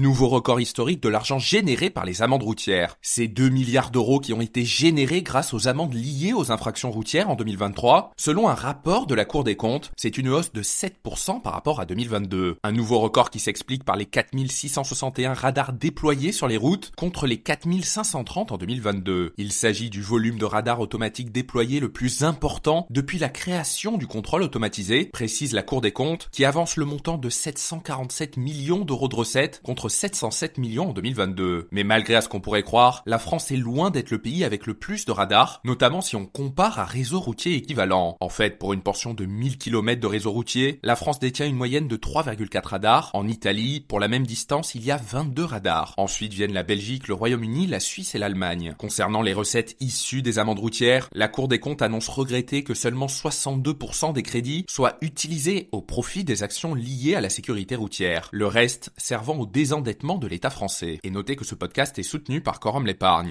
nouveau record historique de l'argent généré par les amendes routières. C'est 2 milliards d'euros qui ont été générés grâce aux amendes liées aux infractions routières en 2023. Selon un rapport de la Cour des comptes, c'est une hausse de 7% par rapport à 2022. Un nouveau record qui s'explique par les 4661 radars déployés sur les routes contre les 4530 en 2022. Il s'agit du volume de radars automatiques déployés le plus important depuis la création du contrôle automatisé, précise la Cour des comptes, qui avance le montant de 747 millions d'euros de recettes contre 707 millions en 2022. Mais malgré à ce qu'on pourrait croire, la France est loin d'être le pays avec le plus de radars, notamment si on compare à réseau routier équivalent. En fait, pour une portion de 1000 km de réseau routier, la France détient une moyenne de 3,4 radars. En Italie, pour la même distance, il y a 22 radars. Ensuite viennent la Belgique, le Royaume-Uni, la Suisse et l'Allemagne. Concernant les recettes issues des amendes routières, la Cour des comptes annonce regretter que seulement 62% des crédits soient utilisés au profit des actions liées à la sécurité routière. Le reste servant au désendettement de l'État français. Et notez que ce podcast est soutenu par Quorum l'épargne.